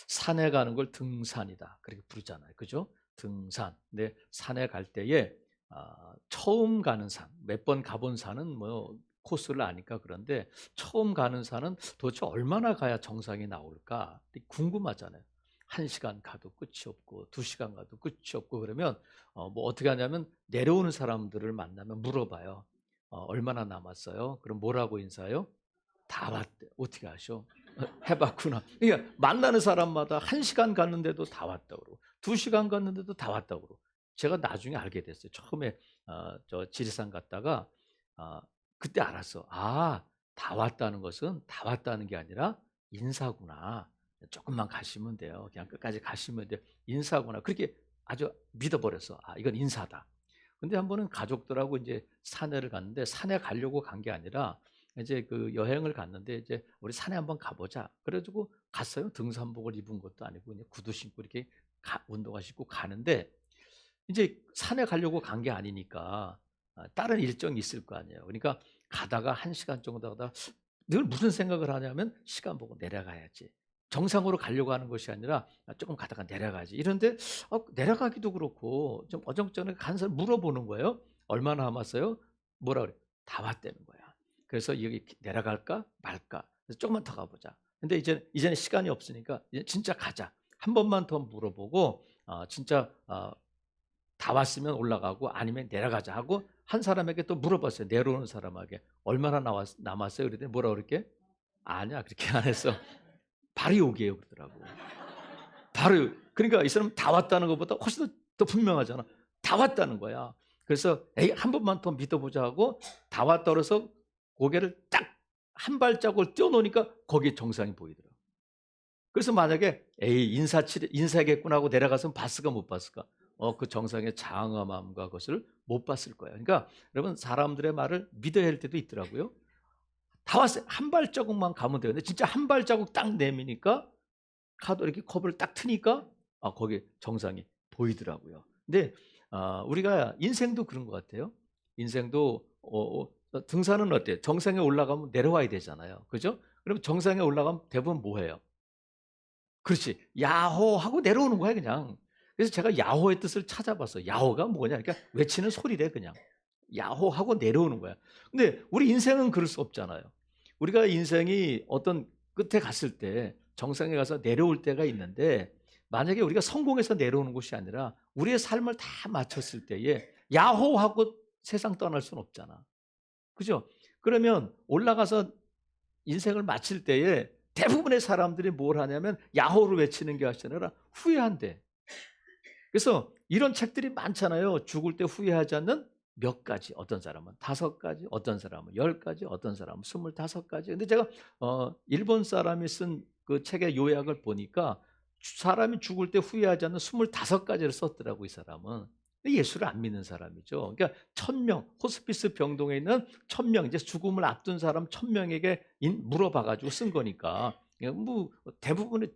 산에 가는 걸 등산이다 그렇게 부르잖아요. 그죠? 등산. 근데 산에 갈 때에 처음 가는 산, 몇 번 가본 산은 뭐 코스를 아니까 그런데 처음 가는 산은 도대체 얼마나 가야 정상이 나올까 궁금하잖아요. 1시간 가도 끝이 없고 2시간 가도 끝이 없고 그러면 뭐 어떻게 하냐면 내려오는 사람들을 만나면 물어봐요. 얼마나 남았어요? 그럼 뭐라고 인사해요? 다 왔대. 어떻게 아셔? 해봤구나. 그러니까 만나는 사람마다 1시간 갔는데도 다 왔다고 그러고 2시간 갔는데도 다 왔다고 그러고 제가 나중에 알게 됐어요. 처음에 저 지리산 갔다가 그때 알았어. 다 왔다는 것은 다 왔다는 게 아니라 인사구나. 조금만 가시면 돼요. 그냥 끝까지 가시면 돼요. 인사구나. 그렇게 아주 믿어버렸어. 이건 인사다. 근데 한 번은 가족들하고 이제 산에를 갔는데 산에 가려고 간 게 아니라 이제 그 여행을 갔는데 이제 우리 산에 한번 가보자. 그래가지고 갔어요. 등산복을 입은 것도 아니고 그냥 구두 신고 이렇게 운동화 신고 가는데 이제 산에 가려고 간 게 아니니까 다른 일정이 있을 거 아니에요. 그러니까 가다가 1시간 정도 하다가 늘 무슨 생각을 하냐면 시간 보고 내려가야지. 정상으로 가려고 하는 것이 아니라 조금 가다가 내려가야지. 이런데 내려가기도 그렇고 좀 어정쩡하게 간 사람 물어보는 거예요. 얼마나 남았어요? 뭐라 그래? 다 왔다는 거야. 그래서 여기 내려갈까 말까? 그래서 조금만 더 가보자. 근데 이제는 시간이 없으니까 이제 진짜 가자. 한 번만 더 물어보고 진짜 다 왔으면 올라가고 아니면 내려가자 하고 한 사람에게 또 물어봤어요. 내려오는 사람에게 얼마나 남았어요? 그랬더니 뭐라 그럴게? 아니야 그렇게 안 했어. 바로 여기에요 그러더라고. 바로 그러니까 이 사람 다 왔다는 것보다 훨씬 더 분명하잖아. 다 왔다는 거야. 그래서 에이 한 번만 더 믿어보자 하고 다 왔다 그래서 고개를 딱 한 발자국을 띄워놓으니까 거기에 정상이 보이더라고. 그래서 만약에 에이 인사겠구나 하고 내려가서는 봤을까 못 봤을까? 그 정상의 장엄함과 그것을 못 봤을 거예요. 그러니까 여러분 사람들의 말을 믿어야 할 때도 있더라고요. 다 왔어요. 한 발자국만 가면 돼요. 근데 진짜 한 발자국 딱 내미니까 카드 이렇게 컵을 딱 트니까 거기 정상이 보이더라고요. 근데 우리가 인생도 그런 것 같아요. 인생도 등산은 어때요? 정상에 올라가면 내려와야 되잖아요. 그죠? 그럼 정상에 올라가면 대부분 뭐 해요? 그렇지. 야호 하고 내려오는 거야 그냥. 그래서 제가 야호의 뜻을 찾아봤어요. 야호가 뭐냐? 그러니까 외치는 소리래 그냥. 야호 하고 내려오는 거야. 근데 우리 인생은 그럴 수 없잖아요. 우리가 인생이 어떤 끝에 갔을 때 정상에 가서 내려올 때가 있는데 만약에 우리가 성공해서 내려오는 것이 아니라 우리의 삶을 다 마쳤을 때에 야호 하고 세상 떠날 수는 없잖아. 그죠? 그러면 올라가서 인생을 마칠 때에 대부분의 사람들이 뭘 하냐면 야호를 외치는 게 아니라 후회한대. 그래서 이런 책들이 많잖아요. 죽을 때 후회하지 않는 몇 가지. 어떤 사람은 5가지, 어떤 사람은 10가지, 어떤 사람은 25가지. 근데 제가 일본 사람이 쓴 그 책의 요약을 보니까 사람이 죽을 때 후회하지 않는 25가지를 썼더라고 이 사람은. 예수를 안 믿는 사람이죠. 그러니까 1000명 호스피스 병동에 있는 1000명 이제 죽음을 앞둔 사람 1000명에게 물어봐 가지고 쓴 거니까 뭐 대부분이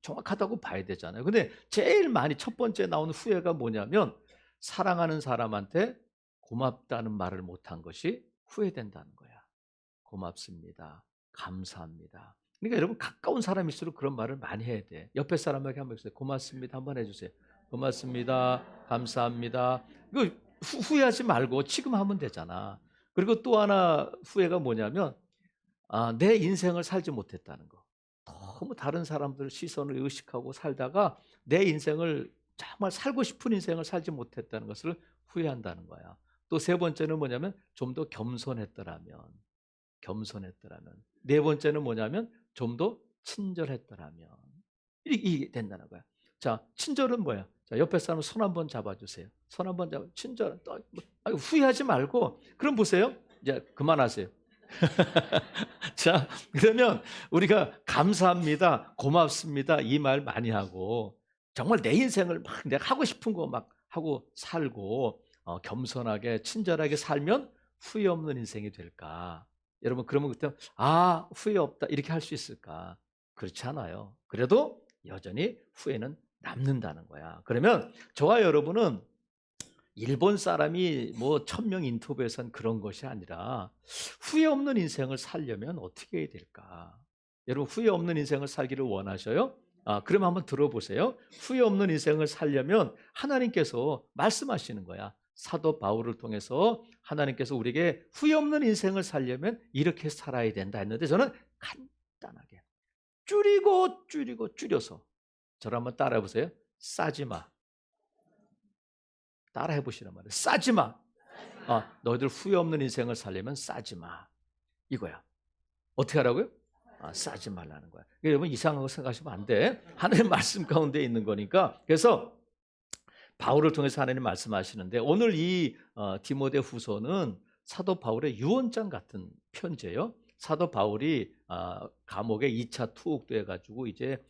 정확하다고 봐야 되잖아요. 근데 제일 많이 첫 번째 나오는 후회가 뭐냐면 사랑하는 사람한테 고맙다는 말을 못한 것이 후회된다는 거야. 고맙습니다. 감사합니다. 그러니까 여러분 가까운 사람일수록 그런 말을 많이 해야 돼. 옆에 사람에게 한번 해주세요. 고맙습니다. 한번 해주세요. 고맙습니다. 감사합니다. 이거 후회하지 말고 지금 하면 되잖아. 그리고 또 하나 후회가 뭐냐면 내 인생을 살지 못했다는 거. 너무 다른 사람들 시선을 의식하고 살다가 내 인생을 정말 살고 싶은 인생을 살지 못했다는 것을 후회한다는 거야. 또 세 번째는 뭐냐면 좀 더 겸손했더라면. 겸손했더라면. 네 번째는 뭐냐면 좀 더 친절했더라면. 이게 된다는 거야. 자, 친절은 뭐야? 자, 옆에 사람 손 한번 잡아주세요. 손 한번 잡아. 친절. 후회하지 말고. 그럼 보세요. 이제 그만하세요. 자, 그러면 우리가 감사합니다, 고맙습니다 이 말 많이 하고 정말 내 인생을 막 내가 하고 싶은 거 막 하고 살고 겸손하게 친절하게 살면 후회 없는 인생이 될까? 여러분 그러면 그때 후회 없다 이렇게 할 수 있을까? 그렇지 않아요. 그래도 여전히 후회는 남는다는 거야. 그러면 저와 여러분은 일본 사람이 뭐 1000명 인터뷰에선 그런 것이 아니라 후회 없는 인생을 살려면 어떻게 해야 될까? 여러분 후회 없는 인생을 살기를 원하셔요? 그럼 한번 들어보세요. 후회 없는 인생을 살려면 하나님께서 말씀하시는 거야. 사도 바울을 통해서 하나님께서 우리에게 후회 없는 인생을 살려면 이렇게 살아야 된다 했는데 저는 간단하게 줄여서 저를 한번 따라해 보세요. 싸지 마. 따라해 보시란 말이에요. 싸지 마. 너희들 후회 없는 인생을 살려면 싸지 마. 이거야. 어떻게 하라고요? 싸지 말라는 거야. 여러분 이상한 거 생각하시면 안 돼. 하나님 말씀 가운데 있는 거니까. 그래서 바울을 통해서 하나님 말씀하시는데 오늘 이 디모데 후서는 사도 바울의 유언장 같은 편지예요. 사도 바울이 감옥에 2차 투옥도 해가지고 이제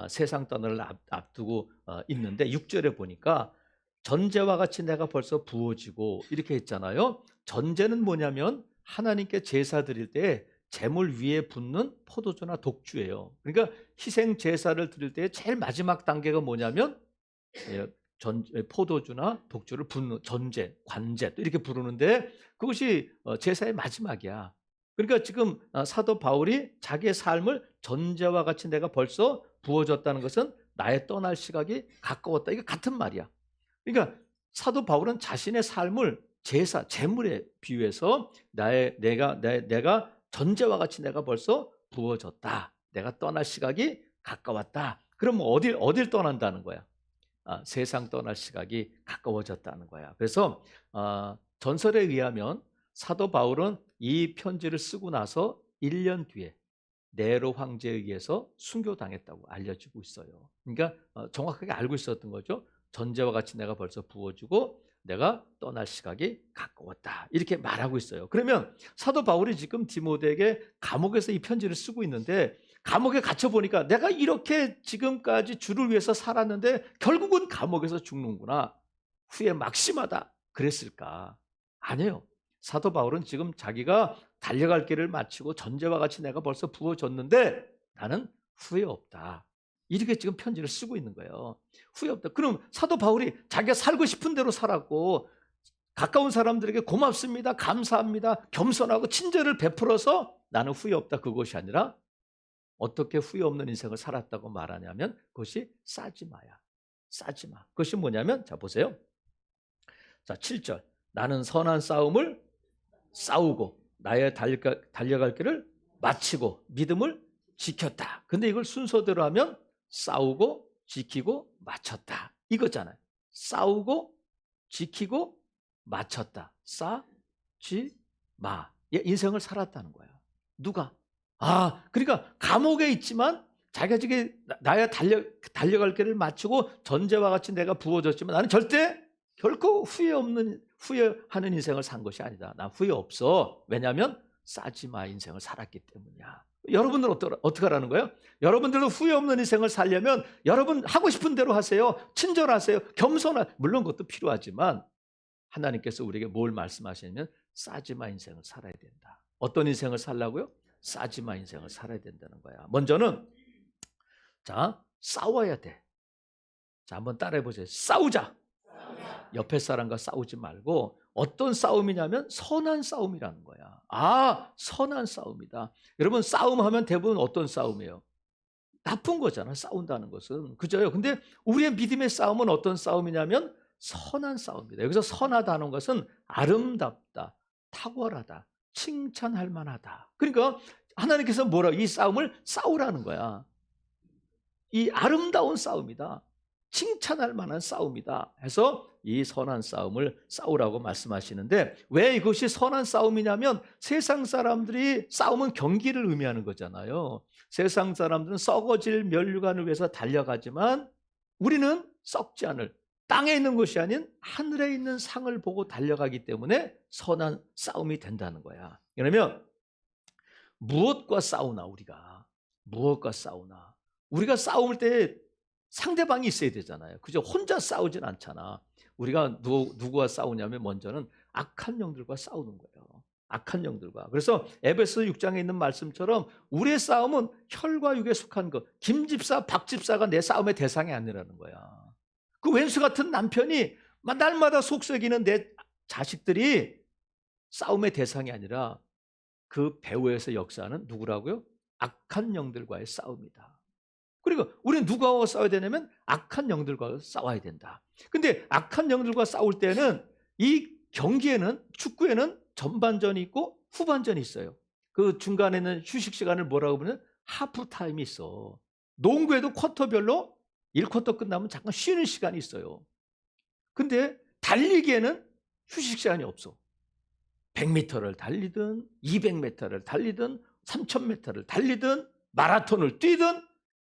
세상 떠나를 앞두고 있는데 6절에 보니까 전제와 같이 내가 벌써 부어지고 이렇게 했잖아요. 전제는 뭐냐면 하나님께 제사 드릴 때 제물 위에 붓는 포도주나 독주예요. 그러니까 희생 제사를 드릴 때 제일 마지막 단계가 뭐냐면 포도주나 독주를 붓는 전제, 관제 또 이렇게 부르는데 그것이 제사의 마지막이야. 그러니까 지금 사도 바울이 자기의 삶을 전제와 같이 내가 벌써 부어졌다는 것은 나의 떠날 시각이 가까웠다. 이게 같은 말이야. 그러니까 사도 바울은 자신의 삶을 제사, 제물에 비유해서 내가 전제와 같이 내가 벌써 부어졌다. 내가 떠날 시각이 가까웠다. 그럼 어딜 떠난다는 거야? 세상 떠날 시각이 가까워졌다는 거야. 그래서 전설에 의하면 사도 바울은 이 편지를 쓰고 나서 1년 뒤에 네로 황제에 의해서 순교당했다고 알려지고 있어요. 그러니까 정확하게 알고 있었던 거죠. 전제와 같이 내가 벌써 부어지고 내가 떠날 시각이 가까웠다. 이렇게 말하고 있어요. 그러면 사도 바울이 지금 디모데에게 감옥에서 이 편지를 쓰고 있는데 감옥에 갇혀보니까 내가 이렇게 지금까지 주를 위해서 살았는데 결국은 감옥에서 죽는구나. 후회 막심하다. 그랬을까? 아니에요. 사도 바울은 지금 자기가 달려갈 길을 마치고 전제와 같이 내가 벌써 부어졌는데 나는 후회 없다. 이렇게 지금 편지를 쓰고 있는 거예요. 후회 없다. 그럼 사도 바울이 자기가 살고 싶은 대로 살았고 가까운 사람들에게 고맙습니다. 감사합니다. 겸손하고 친절을 베풀어서 나는 후회 없다. 그것이 아니라 어떻게 후회 없는 인생을 살았다고 말하냐면 그것이 싸지 마야. 싸지 마. 그것이 뭐냐면 자 보세요. 자 7절. 나는 선한 싸움을 싸우고 나의 달려갈 길을 마치고 믿음을 지켰다. 근데 이걸 순서대로 하면 싸우고 지키고 마쳤다. 이거잖아요. 싸우고 지키고 마쳤다. 싸지 마. 인생을 살았다는 거야. 누가? 그러니까 감옥에 있지만 자기가 지금 나의 달려갈 길을 마치고 전제와 같이 내가 부어졌지만 나는 결코 후회하는 인생을 산 것이 아니다. 난 후회 없어. 왜냐하면 싸지 마 인생을 살았기 때문이야. 여러분들은 어떻게 하라는 거예요? 여러분들도 후회 없는 인생을 살려면 여러분 하고 싶은 대로 하세요. 친절하세요. 물론 그것도 필요하지만 하나님께서 우리에게 뭘 말씀하시냐면 싸지 마 인생을 살아야 된다. 어떤 인생을 살라고요? 싸지 마 인생을 살아야 된다는 거야. 먼저는 싸워야 돼. 자, 한번 따라해 보세요. 싸우자. 옆에 사람과 싸우지 말고 어떤 싸움이냐면 선한 싸움이라는 거야. 선한 싸움이다. 여러분 싸움하면 대부분 어떤 싸움이에요? 나쁜 거잖아. 싸운다는 것은. 그죠? 근데 우리의 믿음의 싸움은 어떤 싸움이냐면 선한 싸움이다. 여기서 선하다는 것은 아름답다, 탁월하다, 칭찬할 만하다. 그러니까 하나님께서 이 싸움을 싸우라는 거야. 이 아름다운 싸움이다. 칭찬할 만한 싸움이다 해서 이 선한 싸움을 싸우라고 말씀하시는데 왜 이것이 선한 싸움이냐면 세상 사람들이 싸움은 경기를 의미하는 거잖아요. 세상 사람들은 썩어질 면류관을 위해서 달려가지만 우리는 썩지 않을 땅에 있는 것이 아닌 하늘에 있는 상을 보고 달려가기 때문에 선한 싸움이 된다는 거야. 그러면 무엇과 싸우나 우리가 우리가 싸울 때 상대방이 있어야 되잖아요. 그죠? 혼자 싸우진 않잖아. 우리가 누구와 싸우냐면 먼저는 악한 영들과 싸우는 거예요. 악한 영들과. 그래서 에베소 6장에 있는 말씀처럼 우리의 싸움은 혈과 육에 속한 것. 김집사, 박집사가 내 싸움의 대상이 아니라는 거야. 그 왼수 같은 남편이 날마다 속썩이는 내 자식들이 싸움의 대상이 아니라 그 배후에서 역사하는 누구라고요? 악한 영들과의 싸움이다. 그러니까 우리는 누구와 싸워야 되냐면 악한 영들과 싸워야 된다. 근데 악한 영들과 싸울 때는 이 경기에는, 축구에는 전반전이 있고 후반전이 있어요. 그 중간에는 휴식 시간을 뭐라고 부르면 하프 타임이 있어. 농구에도 쿼터별로 1쿼터 끝나면 잠깐 쉬는 시간이 있어요. 근데 달리기에는 휴식 시간이 없어. 100m를 달리든 200m를 달리든 3000m를 달리든 마라톤을 뛰든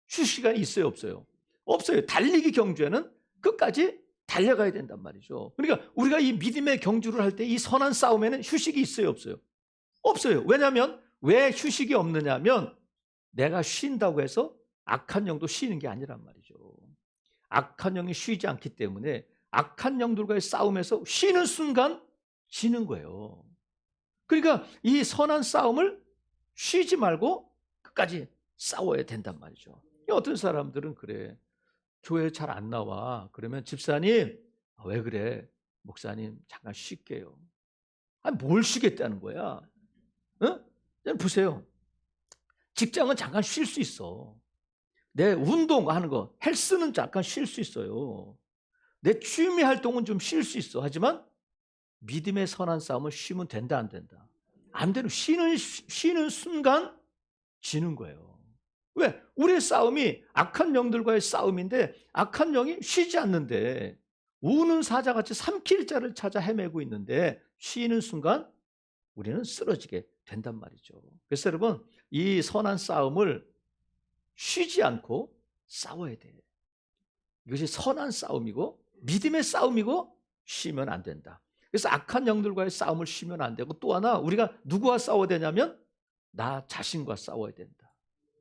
휴식 시간이 있어요, 없어요? 없어요. 달리기 경주에는 끝까지 달려가야 된단 말이죠. 그러니까 우리가 이 믿음의 경주를 할 때 이 선한 싸움에는 휴식이 있어요, 없어요? 없어요. 왜냐하면 왜 휴식이 없느냐면 내가 쉰다고 해서 악한 영도 쉬는 게 아니란 말이죠. 악한 영이 쉬지 않기 때문에 악한 영들과의 싸움에서 쉬는 순간 지는 거예요. 그러니까 이 선한 싸움을 쉬지 말고 끝까지 싸워야 된단 말이죠. 어떤 사람들은 그래. 교회 잘 안 나와. 그러면 집사님, 왜 그래? 목사님, 잠깐 쉴게요. 아니, 뭘 쉬겠다는 거야? 어? 보세요. 직장은 잠깐 쉴 수 있어. 내 운동하는 거, 헬스는 잠깐 쉴 수 있어요. 내 취미 활동은 좀 쉴 수 있어. 하지만 믿음의 선한 싸움을 쉬면 된다, 안 된다? 안 되는, 쉬는 순간 지는 거예요. 왜? 우리의 싸움이 악한 영들과의 싸움인데 악한 영이 쉬지 않는데 우는 사자같이 삼킬 자를 찾아 헤매고 있는데 쉬는 순간 우리는 쓰러지게 된단 말이죠. 그래서 여러분, 이 선한 싸움을 쉬지 않고 싸워야 돼. 이것이 선한 싸움이고 믿음의 싸움이고 쉬면 안 된다. 그래서 악한 영들과의 싸움을 쉬면 안 되고 또 하나 우리가 누구와 싸워야 되냐면 나 자신과 싸워야 된다.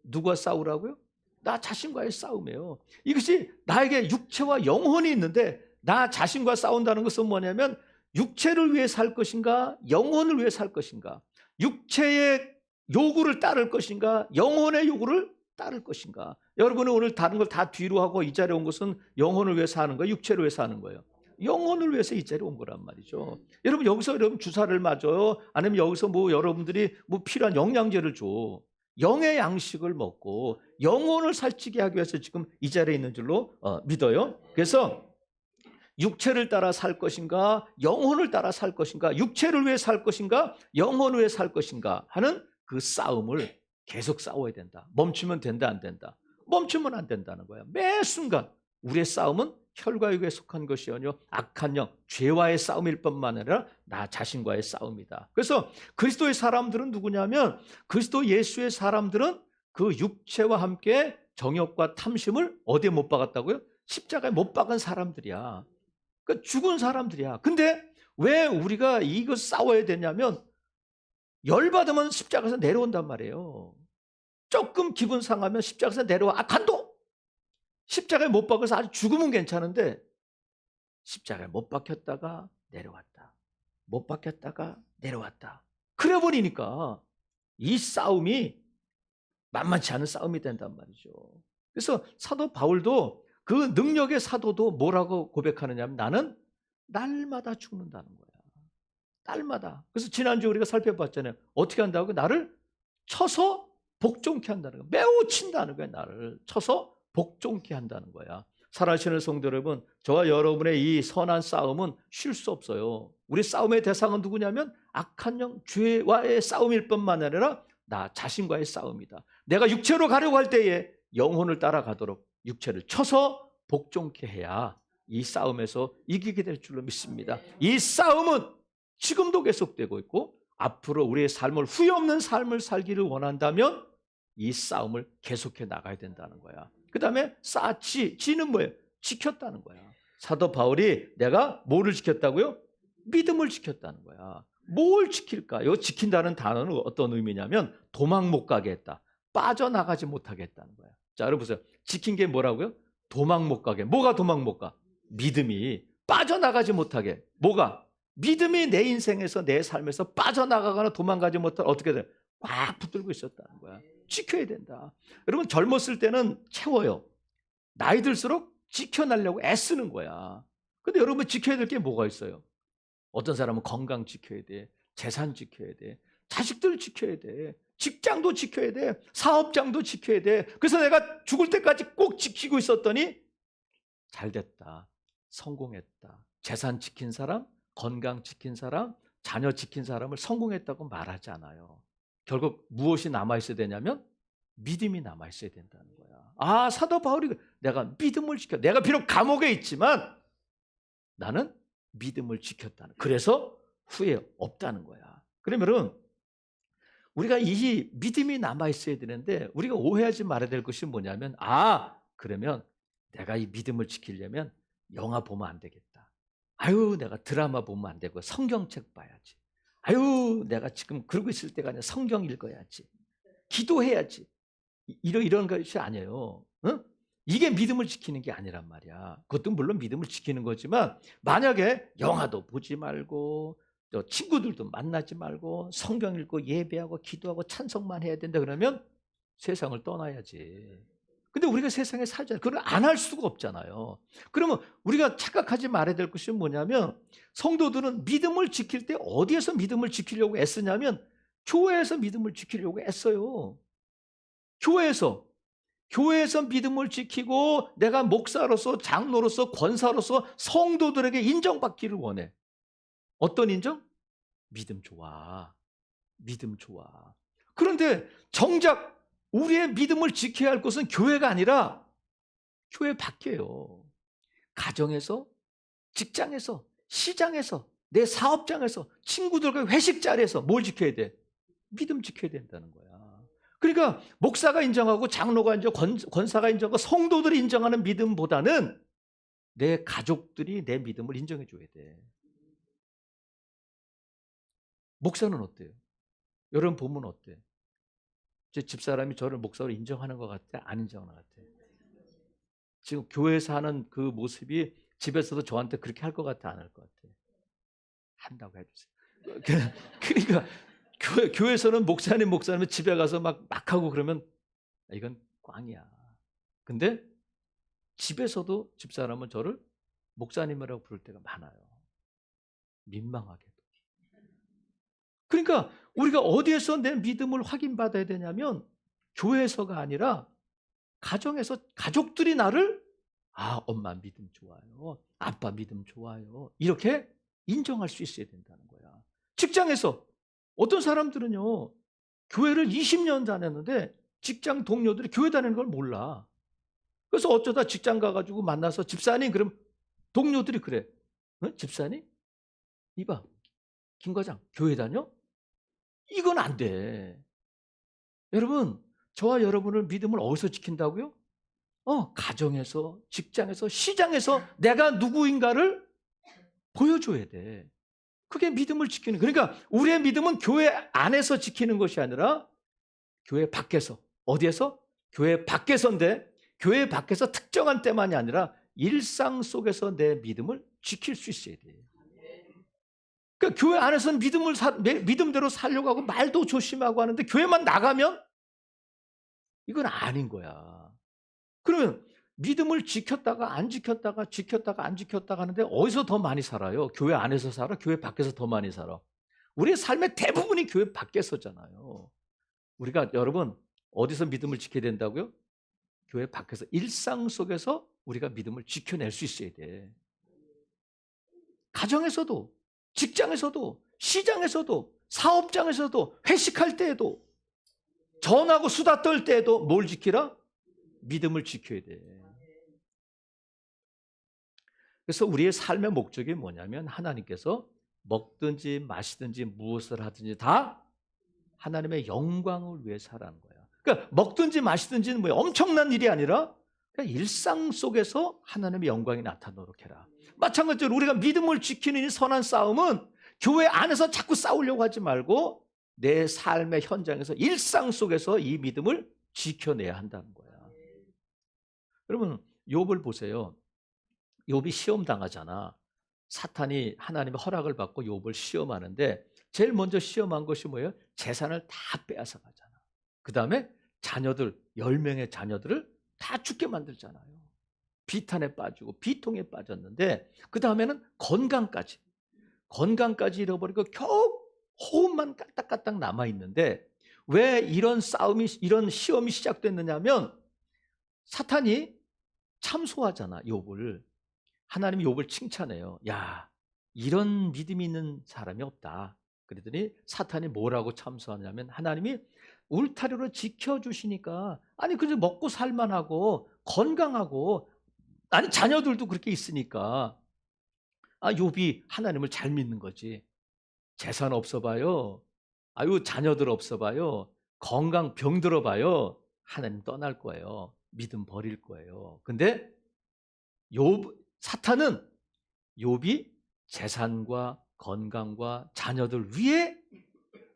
누구와 싸우라고요? 나 자신과의 싸움이에요. 이것이 나에게 육체와 영혼이 있는데 나 자신과 싸운다는 것은 뭐냐면 육체를 위해 살 것인가 영혼을 위해 살 것인가, 육체의 요구를 따를 것인가 영혼의 요구를 따를 것인가. 여러분은 오늘 다른 걸 다 뒤로 하고 이 자리에 온 것은 영혼을 위해 사는 거예요, 육체를 위해 사는 거예요? 영혼을 위해서 이 자리에 온 거란 말이죠. 여러분 여기서 여러분 주사를 맞아요? 아니면 여기서 뭐 여러분들이 뭐 필요한 영양제를 줘? 영의 양식을 먹고 영혼을 살찌게 하기 위해서 지금 이 자리에 있는 줄로 믿어요. 그래서 육체를 따라 살 것인가 영혼을 따라 살 것인가, 육체를 위해 살 것인가 영혼을 위해 살 것인가 하는 그 싸움을 계속 싸워야 된다. 멈추면 된다, 안 된다? 멈추면 안 된다는 거야. 매 순간 우리의 싸움은 혈과 육에 속한 것이 아니요 악한 영, 죄와의 싸움일 뿐만 아니라 나 자신과의 싸움이다. 그래서 그리스도의 사람들은 누구냐면 그리스도 예수의 사람들은 그 육체와 함께 정욕과 탐심을 어디에 못 박았다고요? 십자가에 못 박은 사람들이야. 그러니까 죽은 사람들이야. 근데 왜 우리가 이거 싸워야 되냐면 열받으면 십자가에서 내려온단 말이에요. 조금 기분 상하면 십자가에서 내려와. 간도! 십자가에 못 박아서 아주 죽으면 괜찮은데 십자가에 못 박혔다가 내려왔다. 못 박혔다가 내려왔다. 그래 버리니까 이 싸움이 만만치 않은 싸움이 된단 말이죠. 그래서 사도 바울도 그 능력의 사도도 뭐라고 고백하느냐면 나는 날마다 죽는다는 거야. 날마다. 그래서 지난주에 우리가 살펴봤잖아요. 어떻게 한다고? 나를 쳐서 복종케 한다는 거야. 매우 친다는 거야. 나를 쳐서 복종케 한다는 거야. 살아계시는 성도 여러분, 저와 여러분의 이 선한 싸움은 쉴 수 없어요. 우리 싸움의 대상은 누구냐면 악한 영, 죄와의 싸움일 뿐만 아니라 나 자신과의 싸움이다. 내가 육체로 가려고 할 때에 영혼을 따라가도록 육체를 쳐서 복종케 해야 이 싸움에서 이기게 될 줄로 믿습니다. 이 싸움은 지금도 계속되고 있고 앞으로 우리의 삶을, 후회 없는 삶을 살기를 원한다면 이 싸움을 계속해 나가야 된다는 거야. 그 다음에 지는 뭐예요? 지켰다는 거야. 사도 바울이 내가 뭐를 지켰다고요? 믿음을 지켰다는 거야. 뭘 지킬까? 이 지킨다는 단어는 어떤 의미냐면 도망 못 가게 했다. 빠져나가지 못하게 했다는 거야. 자, 여러분 보세요. 지킨 게 뭐라고요? 도망 못 가게. 뭐가 도망 못 가? 믿음이 빠져나가지 못하게. 뭐가? 믿음이 내 인생에서 내 삶에서 빠져나가거나 도망가지 못할 어떻게 돼? 꽉 붙들고 있었다는 거야. 지켜야 된다. 여러분 젊었을 때는 채워요. 나이 들수록 지켜내려고 애쓰는 거야. 근데 여러분 지켜야 될 게 뭐가 있어요? 어떤 사람은 건강 지켜야 돼. 재산 지켜야 돼. 자식들을 지켜야 돼. 직장도 지켜야 돼. 사업장도 지켜야 돼. 그래서 내가 죽을 때까지 꼭 지키고 있었더니 잘 됐다. 성공했다. 재산 지킨 사람, 건강 지킨 사람, 자녀 지킨 사람을 성공했다고 말하지 않아요. 결국 무엇이 남아있어야 되냐면 믿음이 남아있어야 된다는 거야. 아, 사도 바울이 내가 믿음을 지켜. 내가 비록 감옥에 있지만 나는 믿음을 지켰다는. 그래서 후회 없다는 거야. 그러면은 우리가 이 믿음이 남아있어야 되는데 우리가 오해하지 말아야 될 것이 뭐냐면 그러면 내가 이 믿음을 지키려면 영화 보면 안 되겠다. 아유, 내가 드라마 보면 안 되고 성경책 봐야지. 아유, 내가 지금 그러고 있을 때가 아니라 성경 읽어야지. 기도해야지. 이런 것이 아니에요. 응? 이게 믿음을 지키는 게 아니란 말이야. 그것도 물론 믿음을 지키는 거지만 만약에 영화도 보지 말고 또 친구들도 만나지 말고 성경 읽고 예배하고 기도하고 찬송만 해야 된다 그러면 세상을 떠나야지. 근데 우리가 세상에 살잖아요. 그걸 안 할 수가 없잖아요. 그러면 우리가 착각하지 말아야 될 것이 뭐냐면 성도들은 믿음을 지킬 때 어디에서 믿음을 지키려고 애쓰냐면 교회에서 믿음을 지키려고 애써요. 교회에서 믿음을 지키고 내가 목사로서 장로로서 권사로서 성도들에게 인정받기를 원해. 어떤 인정? 믿음 좋아. 믿음 좋아. 그런데 정작 우리의 믿음을 지켜야 할 것은 교회가 아니라 교회 밖이에요. 가정에서, 직장에서, 시장에서, 내 사업장에서, 친구들과 회식 자리에서 뭘 지켜야 돼? 믿음 지켜야 된다는 거야. 그러니까 목사가 인정하고 장로가 인정하고 권사가 인정하고 성도들이 인정하는 믿음보다는 내 가족들이 내 믿음을 인정해 줘야 돼. 목사는 어때요? 여러분 보면 어때? 제 집사람이 저를 목사로 인정하는 것 같아? 안 인정하는 것 같아? 지금 교회에서 하는 그 모습이 집에서도 저한테 그렇게 할 것 같아? 안 할 것 같아? 한다고 해주세요. 그러니까 교회에서는 목사님 집에 가서 막 하고 그러면 이건 꽝이야. 근데 집에서도 집사람은 저를 목사님이라고 부를 때가 많아요. 민망하게도. 그러니까 우리가 어디에서 내 믿음을 확인받아야 되냐면 교회에서가 아니라 가정에서 가족들이 나를 엄마 믿음 좋아요. 아빠 믿음 좋아요. 이렇게 인정할 수 있어야 된다는 거야. 직장에서 어떤 사람들은요. 교회를 20년 다녔는데 직장 동료들이 교회 다니는 걸 몰라. 그래서 어쩌다 직장 가가지고 만나서 집사님 그럼 동료들이 그래. 집사님? 이봐. 김 과장 교회 다녀? 이건 안 돼. 여러분 저와 여러분을 믿음을 어디서 지킨다고요? 가정에서, 직장에서, 시장에서 내가 누구인가를 보여줘야 돼. 그게 믿음을 지키는. 그러니까 우리의 믿음은 교회 안에서 지키는 것이 아니라 교회 밖에서. 어디에서? 교회 밖에서인데 교회 밖에서 특정한 때만이 아니라 일상 속에서 내 믿음을 지킬 수 있어야 돼. 그러니까 교회 안에서는 믿음대로 살려고 하고 말도 조심하고 하는데 교회만 나가면 이건 아닌 거야. 그러면 믿음을 지켰다가 안 지켰다가 안 지켰다가 하는데 어디서 더 많이 살아요? 교회 안에서 살아? 교회 밖에서 더 많이 살아? 우리의 삶의 대부분이 교회 밖에서잖아요. 우리가 여러분 어디서 믿음을 지켜야 된다고요? 교회 밖에서 일상 속에서 우리가 믿음을 지켜낼 수 있어야 돼. 가정에서도 직장에서도 시장에서도 사업장에서도 회식할 때에도 전하고 수다 떨 때에도 뭘 지키라? 믿음을 지켜야 돼. 그래서 우리의 삶의 목적이 뭐냐면 하나님께서 먹든지 마시든지 무엇을 하든지 다 하나님의 영광을 위해 살아가는 거야. 그러니까 먹든지 마시든지는 뭐 엄청난 일이 아니라 그냥 일상 속에서 하나님의 영광이 나타나도록 해라. 마찬가지로 우리가 믿음을 지키는 이 선한 싸움은 교회 안에서 자꾸 싸우려고 하지 말고 내 삶의 현장에서 일상 속에서 이 믿음을 지켜내야 한다는 거야. 여러분 욥을 보세요. 욥이 시험 당하잖아. 사탄이 하나님의 허락을 받고 욥을 시험하는데 제일 먼저 시험한 것이 뭐예요? 재산을 다 빼앗아 가잖아. 그 다음에 자녀들 10명의 자녀들을 다 죽게 만들잖아요. 비탄에 빠지고 비통에 빠졌는데 그 다음에는 건강까지 잃어버리고 겨우 호흡만 까딱까딱 남아 있는데 왜 이런 싸움이 이런 시험이 시작됐느냐면 사탄이 참소하잖아, 욥을. 하나님이 욥을 칭찬해요. 야, 이런 믿음이 있는 사람이 없다. 그랬더니 사탄이 뭐라고 참소하냐면 하나님이 울타리로 지켜주시니까 아니 그저 먹고 살만하고 건강하고 아니 자녀들도 그렇게 있으니까 욥이 하나님을 잘 믿는 거지. 재산 없어 봐요. 아유 자녀들 없어 봐요. 건강 병 들어 봐요. 하나님 떠날 거예요. 믿음 버릴 거예요. 근데 욥 사탄은 욥이 재산과 건강과 자녀들 위에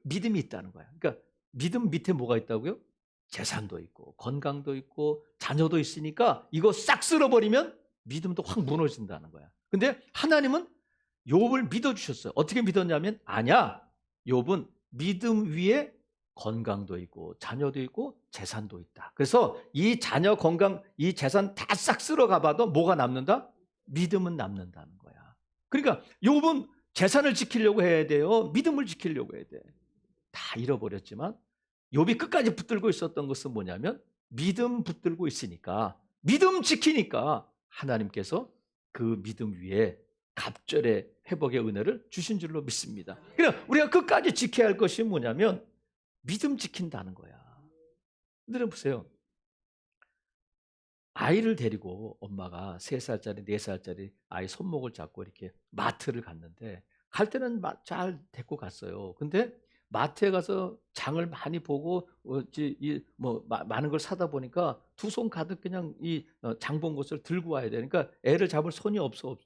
믿음이 있다는 거야. 그러니까 믿음 밑에 뭐가 있다고요? 재산도 있고 건강도 있고 자녀도 있으니까 이거 싹 쓸어버리면 믿음도 확 무너진다는 거야. 근데 하나님은 욥을 믿어주셨어요. 어떻게 믿었냐면 아니야. 욥은 믿음 위에 건강도 있고 자녀도 있고 재산도 있다. 그래서 이 자녀 건강 이 재산 다 싹 쓸어가 봐도 뭐가 남는다? 믿음은 남는다는 거야. 그러니까 욥은 재산을 지키려고 해야 돼요. 믿음을 지키려고 해야 돼. 다 잃어버렸지만 욥이 끝까지 붙들고 있었던 것은 뭐냐면 믿음 붙들고 있으니까 믿음 지키니까 하나님께서 그 믿음 위에 갑절의 회복의 은혜를 주신 줄로 믿습니다. 그러니까 우리가 끝까지 지켜야 할 것이 뭐냐면 믿음 지킨다는 거야. 여러분 보세요. 아이를 데리고 엄마가 3살짜리, 4살짜리 아이 손목을 잡고 이렇게 마트를 갔는데 갈 때는 잘 데리고 갔어요. 근데 마트에 가서 장을 많이 보고 많은 걸 사다 보니까 두 손 가득 그냥 장 본 것을 들고 와야 돼. 그러니까 애를 잡을 손이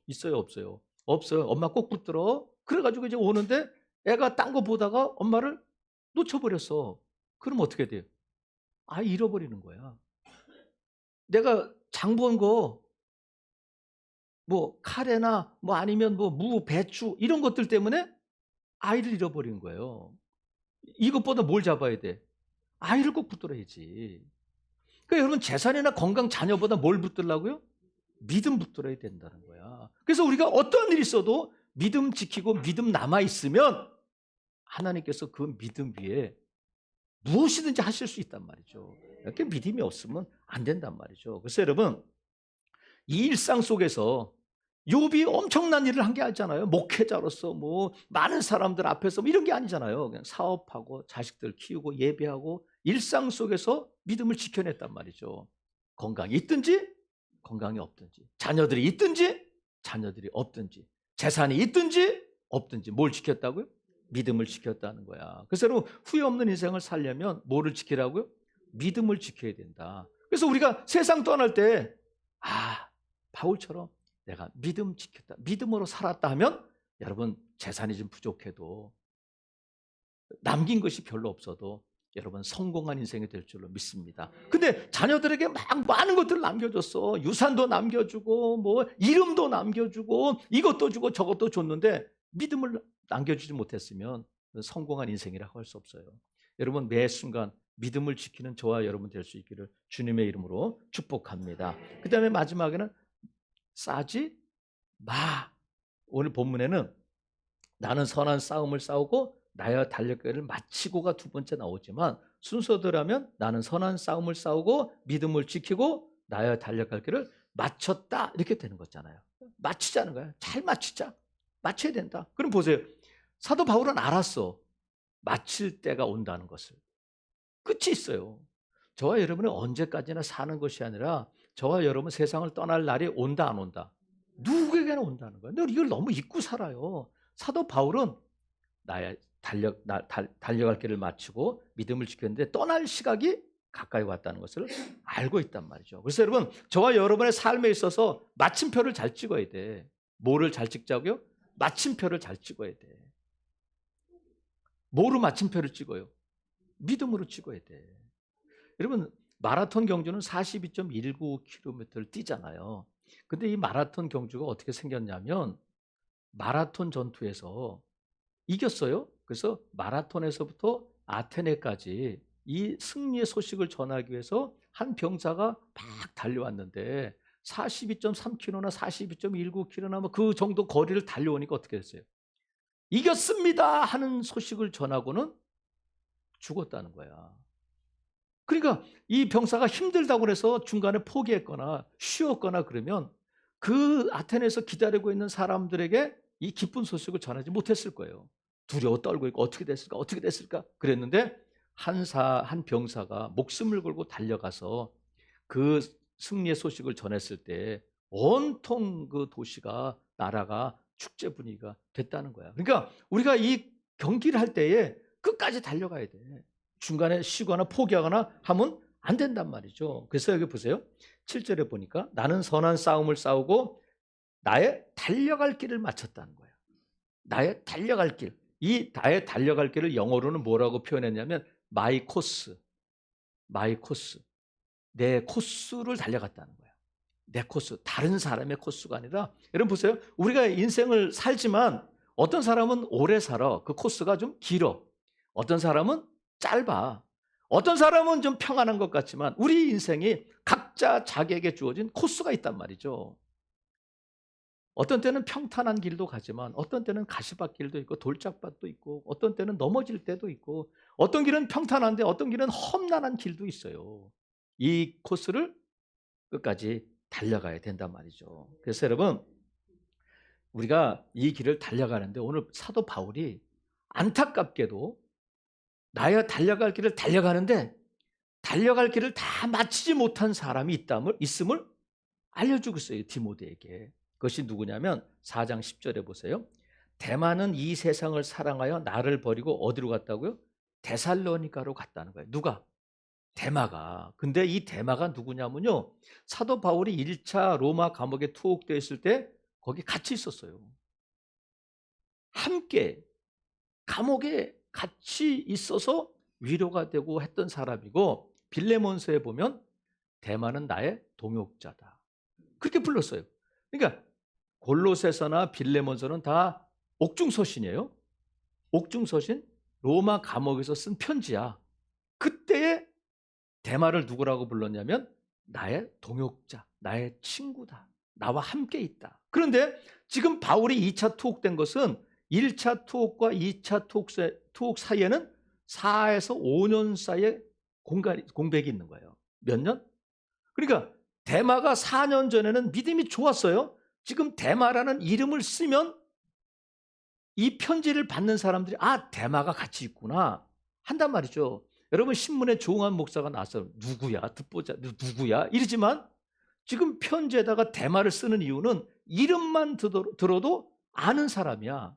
있어요, 없어요? 없어요. 엄마 꼭 붙들어. 그래가지고 이제 오는데 애가 딴 거 보다가 엄마를 놓쳐버렸어. 그럼 어떻게 돼요? 아이 잃어버리는 거야. 내가 장 본 거 뭐 카레나 뭐 아니면 뭐 무, 배추 이런 것들 때문에 아이를 잃어버린 거예요. 이것보다 뭘 잡아야 돼? 아이를 꼭 붙들어야지. 그러니까 여러분 재산이나 건강 자녀보다 뭘 붙들라고요? 믿음 붙들어야 된다는 거야. 그래서 우리가 어떤 일이 있어도 믿음 지키고 믿음 남아 있으면 하나님께서 그 믿음 위에 무엇이든지 하실 수 있단 말이죠. 이렇게 믿음이 없으면 안 된단 말이죠. 그래서 여러분 이 일상 속에서 욥이 엄청난 일을 한 게 아니잖아요. 목회자로서 뭐 많은 사람들 앞에서 뭐 이런 게 아니잖아요. 그냥 사업하고 자식들 키우고 예배하고 일상 속에서 믿음을 지켜냈단 말이죠. 건강이 있든지 건강이 없든지 자녀들이 있든지 자녀들이 없든지 재산이 있든지 없든지 뭘 지켰다고요? 믿음을 지켰다는 거야. 그래서 여러분 후회 없는 인생을 살려면 뭐를 지키라고요? 믿음을 지켜야 된다. 그래서 우리가 세상 떠날 때 바울처럼 내가 믿음 지켰다. 믿음으로 살았다 하면 여러분 재산이 좀 부족해도 남긴 것이 별로 없어도 여러분 성공한 인생이 될 줄로 믿습니다. 근데 자녀들에게 막 많은 것들을 남겨줬어. 유산도 남겨주고 뭐 이름도 남겨주고 이것도 주고 저것도 줬는데 믿음을 남겨주지 못했으면 성공한 인생이라고 할 수 없어요. 여러분 매 순간 믿음을 지키는 저와 여러분 될 수 있기를 주님의 이름으로 축복합니다. 그 다음에 마지막에는 싸지 마. 오늘 본문에는 나는 선한 싸움을 싸우고 나의 달력기를 마치고가 두 번째 나오지만 순서대로라면 나는 선한 싸움을 싸우고 믿음을 지키고 나의 달려갈 길을 마쳤다 이렇게 되는 거잖아요. 마치자는 거야. 잘 마치자. 마쳐야 된다. 그럼 보세요. 사도 바울은 알았어. 마칠 때가 온다는 것을. 끝이 있어요. 저와 여러분은 언제까지나 사는 것이 아니라 저와 여러분 세상을 떠날 날이 온다 안 온다. 누구에게나 온다는 거예요. 근데 이걸 너무 잊고 살아요. 사도 바울은 나의 달려갈 길을 마치고 믿음을 지켰는데 떠날 시각이 가까이 왔다는 것을 알고 있단 말이죠. 그래서 여러분 저와 여러분의 삶에 있어서 마침표를 잘 찍어야 돼. 뭐를 잘 찍자고요? 마침표를 잘 찍어야 돼. 뭐로 마침표를 찍어요? 믿음으로 찍어야 돼. 여러분 마라톤 경주는 42.19km를 뛰잖아요. 근데 이 마라톤 경주가 어떻게 생겼냐면 마라톤 전투에서 이겼어요. 그래서 마라톤에서부터 아테네까지 이 승리의 소식을 전하기 위해서 한 병사가 막 달려왔는데 42.3km나 42.19km나 뭐 그 정도 거리를 달려오니까 어떻게 됐어요? 이겼습니다 하는 소식을 전하고는 죽었다는 거야. 그러니까 이 병사가 힘들다고 해서 중간에 포기했거나 쉬었거나 그러면 그 아테네에서 기다리고 있는 사람들에게 이 기쁜 소식을 전하지 못했을 거예요. 두려워 떨고 있고 어떻게 됐을까 어떻게 됐을까 그랬는데 한 병사가 목숨을 걸고 달려가서 그 승리의 소식을 전했을 때 온통 그 도시가 나라가 축제 분위기가 됐다는 거야. 그러니까 우리가 이 경기를 할 때에 끝까지 달려가야 돼. 중간에 쉬거나 포기하거나 하면 안 된단 말이죠. 그래서 여기 보세요. 7절에 보니까 나는 선한 싸움을 싸우고 나의 달려갈 길을 마쳤다는 거예요. 나의 달려갈 길. 이 나의 달려갈 길을 영어로는 뭐라고 표현했냐면 마이 코스. 마이 코스. 내 코스를 달려갔다는 거예요. 내 코스. 다른 사람의 코스가 아니라 여러분 보세요. 우리가 인생을 살지만 어떤 사람은 오래 살아. 그 코스가 좀 길어. 어떤 사람은 짧아. 어떤 사람은 좀 평안한 것 같지만 우리 인생이 각자 자기에게 주어진 코스가 있단 말이죠. 어떤 때는 평탄한 길도 가지만 어떤 때는 가시밭길도 있고 돌짝밭도 있고 어떤 때는 넘어질 때도 있고 어떤 길은 평탄한데 어떤 길은 험난한 길도 있어요. 이 코스를 끝까지 달려가야 된단 말이죠. 그래서 여러분 우리가 이 길을 달려가는데 오늘 사도 바울이 안타깝게도 나의 달려갈 길을 달려가는데 달려갈 길을 다 마치지 못한 사람이 있음을 알려주고 있어요. 디모데에게. 그것이 누구냐면 4장 10절에 보세요. 데마는 이 세상을 사랑하여 나를 버리고 어디로 갔다고요? 데살로니가로 갔다는 거예요. 누가? 데마가. 근데 이 데마가 누구냐면요. 사도 바울이 1차 로마 감옥에 투옥되어 있을 때 거기 같이 있었어요. 함께 감옥에 같이 있어서 위로가 되고 했던 사람이고 빌레몬서에 보면 데마는 나의 동역자다. 그렇게 불렀어요. 그러니까 골로새서나 빌레몬서는 다 옥중서신이에요. 옥중서신 로마 감옥에서 쓴 편지야. 그때에 데마를 누구라고 불렀냐면 나의 동역자, 나의 친구다. 나와 함께 있다. 그런데 지금 바울이 2차 투옥된 것은 1차 투옥과 2차 투옥 사이에는 4에서 5년 사이에 공백이 있는 거예요. 몇 년? 그러니까 데마가 4년 전에는 믿음이 좋았어요. 지금 데마라는 이름을 쓰면 이 편지를 받는 사람들이 데마가 같이 있구나 한단 말이죠. 여러분 신문에 조응한 목사가 나서 누구야 듣보자 누구야 이러지만 지금 편지에다가 데마를 쓰는 이유는 이름만 들어도 아는 사람이야.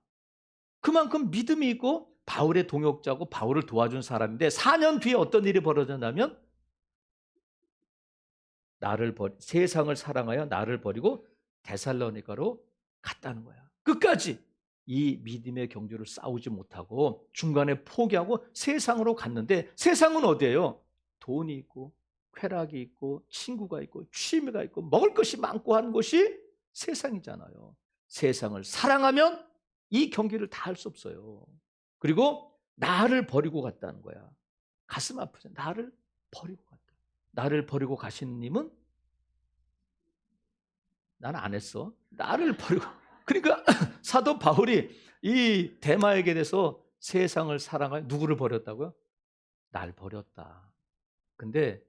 그만큼 믿음이 있고 바울의 동역자고 바울을 도와준 사람인데 4년 뒤에 어떤 일이 벌어졌냐면 세상을 사랑하여 나를 버리고 데살로니가로 갔다는 거야. 끝까지 이 믿음의 경주를 싸우지 못하고 중간에 포기하고 세상으로 갔는데 세상은 어디예요? 돈이 있고 쾌락이 있고 친구가 있고 취미가 있고 먹을 것이 많고 한 곳이 세상이잖아요. 세상을 사랑하면 이 경기를 다 할 수 없어요. 그리고 나를 버리고 갔다는 거야. 가슴 아프죠. 나를 버리고 갔다. 나를 버리고 가신 님은 나는 안 했어. 나를 버리고. 그러니까 사도 바울이 이 데마에게 대해서 세상을 사랑하여 누구를 버렸다고요? 날 버렸다. 근데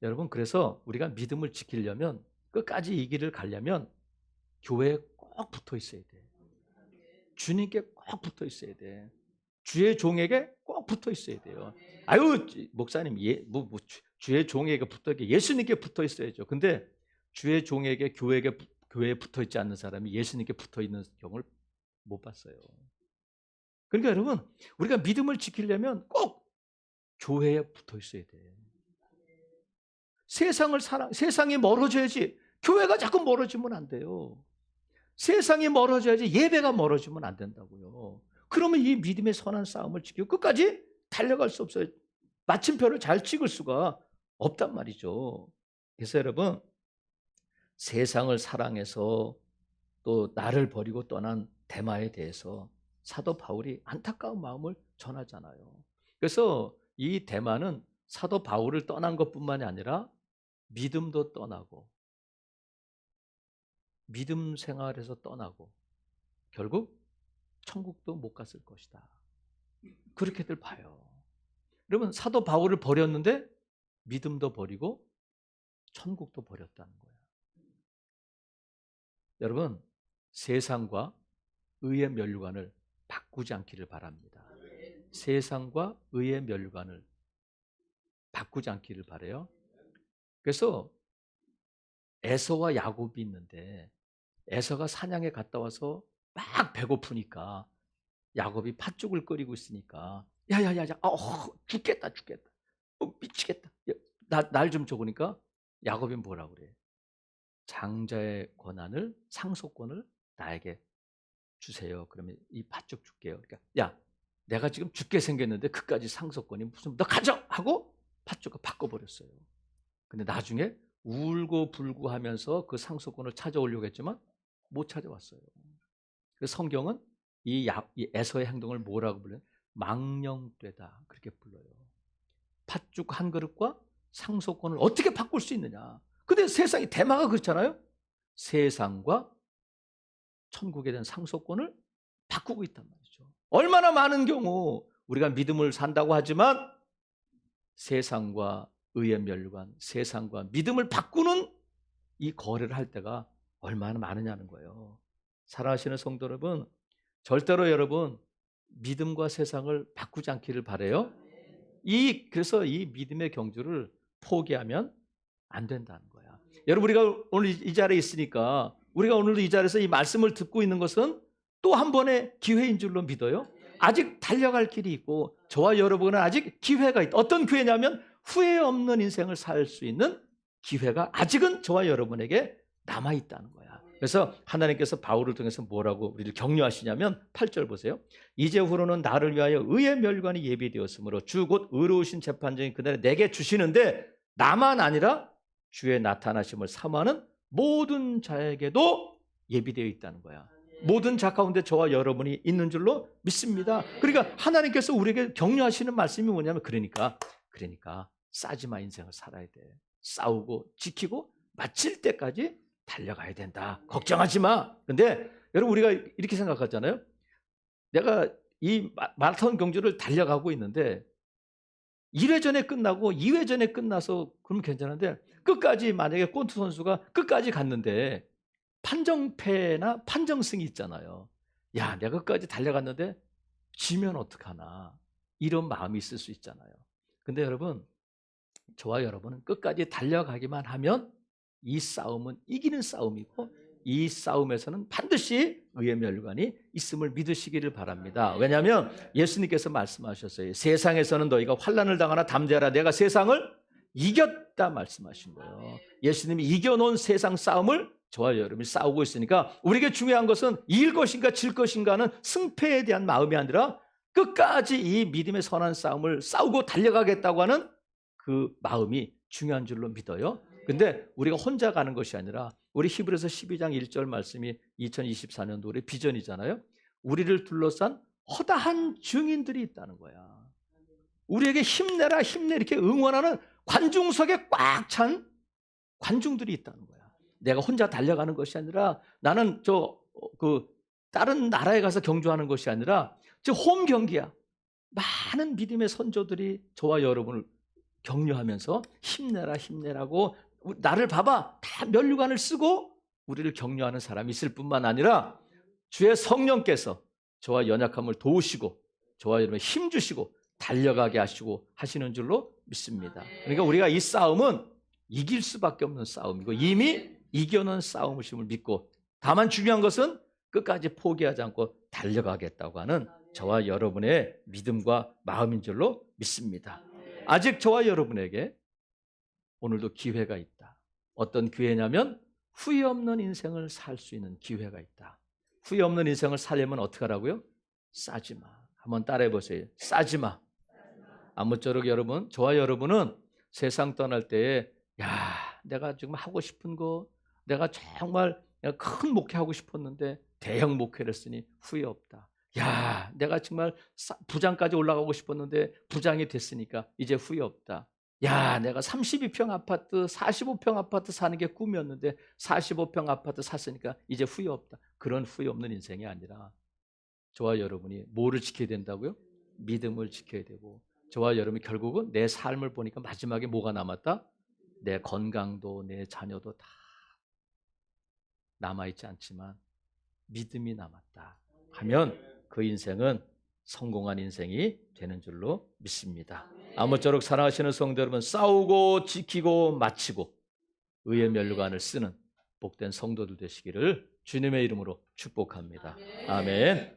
여러분 그래서 우리가 믿음을 지키려면 끝까지 이 길을 가려면 교회에 꼭 붙어 있어야 돼. 주님께 꼭 붙어 있어야 돼. 주의 종에게 꼭 붙어 있어야 돼요. 아유 목사님 주의 종에게 붙어 있게 예수님께 붙어 있어야죠. 근데 주의 종에게 교회에 붙어 있지 않는 사람이 예수님께 붙어 있는 경우를 못 봤어요. 그러니까 여러분 우리가 믿음을 지키려면 꼭 교회에 붙어 있어야 돼. 세상이 멀어져야지 교회가 자꾸 멀어지면 안 돼요. 세상이 멀어져야지 예배가 멀어지면 안 된다고요. 그러면 이 믿음의 선한 싸움을 지키고 끝까지 달려갈 수 없어요. 마침표를 잘 찍을 수가 없단 말이죠. 그래서 여러분 세상을 사랑해서 또 나를 버리고 떠난 데마에 대해서 사도 바울이 안타까운 마음을 전하잖아요. 그래서 이 데마는 사도 바울을 떠난 것뿐만이 아니라 믿음도 떠나고 믿음 생활에서 떠나고 결국 천국도 못 갔을 것이다. 그렇게들 봐요. 여러분, 사도 바울을 버렸는데 믿음도 버리고 천국도 버렸다는 거예요. 여러분, 세상과 의의 면류관을 바꾸지 않기를 바랍니다. 세상과 의의 면류관을 바꾸지 않기를 바라요. 그래서 에서와 야곱이 있는데 에서가 사냥에 갔다 와서 막 배고프니까 야곱이 팥죽을 끓이고 있으니까 야야야야, 죽겠다 미치겠다, 날 좀 줘. 그러니까 야곱이 뭐라고 그래? 장자의 권한을, 상속권을 나에게 주세요. 그러면 이 팥죽 줄게요. 그러니까 야, 내가 지금 죽게 생겼는데 그까지 상속권이 무슨, 너 가져 하고 팥죽을 바꿔버렸어요. 근데 나중에 울고 불고 하면서 그 상속권을 찾아오려고 했지만 못 찾아왔어요. 그래서 성경은 이 에서의 행동을 뭐라고 불러요? 망령되다, 그렇게 불러요. 팥죽 한 그릇과 상속권을 어떻게 바꿀 수 있느냐. 근데 세상이, 대마가 그렇잖아요. 세상과 천국에 대한 상속권을 바꾸고 있단 말이죠. 얼마나 많은 경우 우리가 믿음을 산다고 하지만 세상과 의의 면류관, 세상과 믿음을 바꾸는 이 거래를 할 때가 얼마나 많으냐는 거예요. 사랑하시는 성도 여러분, 절대로 여러분 믿음과 세상을 바꾸지 않기를 바라요. 그래서 이 믿음의 경주를 포기하면 안 된다는 거야. 여러분, 우리가 오늘 이 자리에 있으니까, 우리가 오늘도 이 자리에서 이 말씀을 듣고 있는 것은 또 한 번의 기회인 줄로 믿어요. 아직 달려갈 길이 있고 저와 여러분은 아직 기회가 있다. 어떤 기회냐면 후회 없는 인생을 살 수 있는 기회가 아직은 저와 여러분에게 남아있다는 거야. 그래서 하나님께서 바울을 통해서 뭐라고 우리를 격려하시냐면 8절 보세요. 이제후로는 나를 위하여 의의 멸관이 예비되었으므로 주 곧 의로우신 재판장이 그날에 내게 주시는데 나만 아니라 주의 나타나심을 사모하는 모든 자에게도 예비되어 있다는 거야. 모든 자 가운데 저와 여러분이 있는 줄로 믿습니다. 그러니까 하나님께서 우리에게 격려하시는 말씀이 뭐냐면 그러니까 싸지마 인생을 살아야 돼. 싸우고 지키고 마칠 때까지 달려가야 된다. 걱정하지 마. 근데 여러분, 우리가 이렇게 생각하잖아요. 내가 이 마라톤 경주를 달려가고 있는데 1회전에 끝나고 2회전에 끝나서 그러면 괜찮은데 끝까지, 만약에 꼰투 선수가 끝까지 갔는데 판정패나 판정승이 있잖아요. 야, 내가 끝까지 달려갔는데 지면 어떡하나, 이런 마음이 있을 수 있잖아요. 근데 여러분, 저와 여러분은 끝까지 달려가기만 하면 이 싸움은 이기는 싸움이고 이 싸움에서는 반드시 의의 멸관이 있음을 믿으시기를 바랍니다. 왜냐하면 예수님께서 말씀하셨어요. 세상에서는 너희가 환난을 당하나 담대하라, 내가 세상을 이겼다 말씀하신 거예요. 예수님이 이겨놓은 세상 싸움을 저와 여러분이 싸우고 있으니까 우리에게 중요한 것은 이길 것인가 질 것인가는 승패에 대한 마음이 아니라 끝까지 이 믿음의 선한 싸움을 싸우고 달려가겠다고 하는 그 마음이 중요한 줄로 믿어요. 근데 우리가 혼자 가는 것이 아니라 우리 히브리서 12장 1절 말씀이 2024년도 우리 비전이잖아요. 우리를 둘러싼 허다한 증인들이 있다는 거야. 우리에게 힘내라 힘내 이렇게 응원하는 관중석에 꽉 찬 관중들이 있다는 거야. 내가 혼자 달려가는 것이 아니라 나는 다른 나라에 가서 경주하는 것이 아니라 홈 경기야. 많은 믿음의 선조들이 저와 여러분을 격려하면서 힘내라 힘내라고, 나를 봐봐, 다 면류관을 쓰고 우리를 격려하는 사람이 있을 뿐만 아니라 주의 성령께서 저와 연약함을 도우시고 저와 여러분 힘 주시고 달려가게 하시고 하시는 줄로 믿습니다. 그러니까 우리가 이 싸움은 이길 수밖에 없는 싸움이고 이미 이겨놓은 싸움이심을 믿고, 다만 중요한 것은 끝까지 포기하지 않고 달려가겠다고 하는 저와 여러분의 믿음과 마음인 줄로 믿습니다. 아직 저와 여러분에게 오늘도 기회가 있다. 어떤 기회냐면 후회 없는 인생을 살 수 있는 기회가 있다. 후회 없는 인생을 살려면 어떻게 하라고요? 싸지 마. 한번 따라해 보세요. 싸지 마. 아무쪼록 여러분, 저와 여러분은 세상 떠날 때에 내가 지금 하고 싶은 거, 내가 정말 큰 목회하고 싶었는데 대형 목회를 했으니 후회 없다. 내가 정말 부장까지 올라가고 싶었는데 부장이 됐으니까 이제 후회 없다. 내가 32평 아파트, 45평 아파트 사는 게 꿈이었는데 45평 아파트 샀으니까 이제 후회 없다. 그런 후회 없는 인생이 아니라 저와 여러분이 뭐를 지켜야 된다고요? 믿음을 지켜야 되고, 저와 여러분이 결국은 내 삶을 보니까 마지막에 뭐가 남았다? 내 건강도 내 자녀도 다 남아있지 않지만 믿음이 남았다 하면 그 인생은 성공한 인생이 되는 줄로 믿습니다. 아무쪼록 사랑하시는 성도 여러분, 싸우고 지키고 마치고 의의 면류관을 쓰는 복된 성도들 되시기를 주님의 이름으로 축복합니다. 아멘.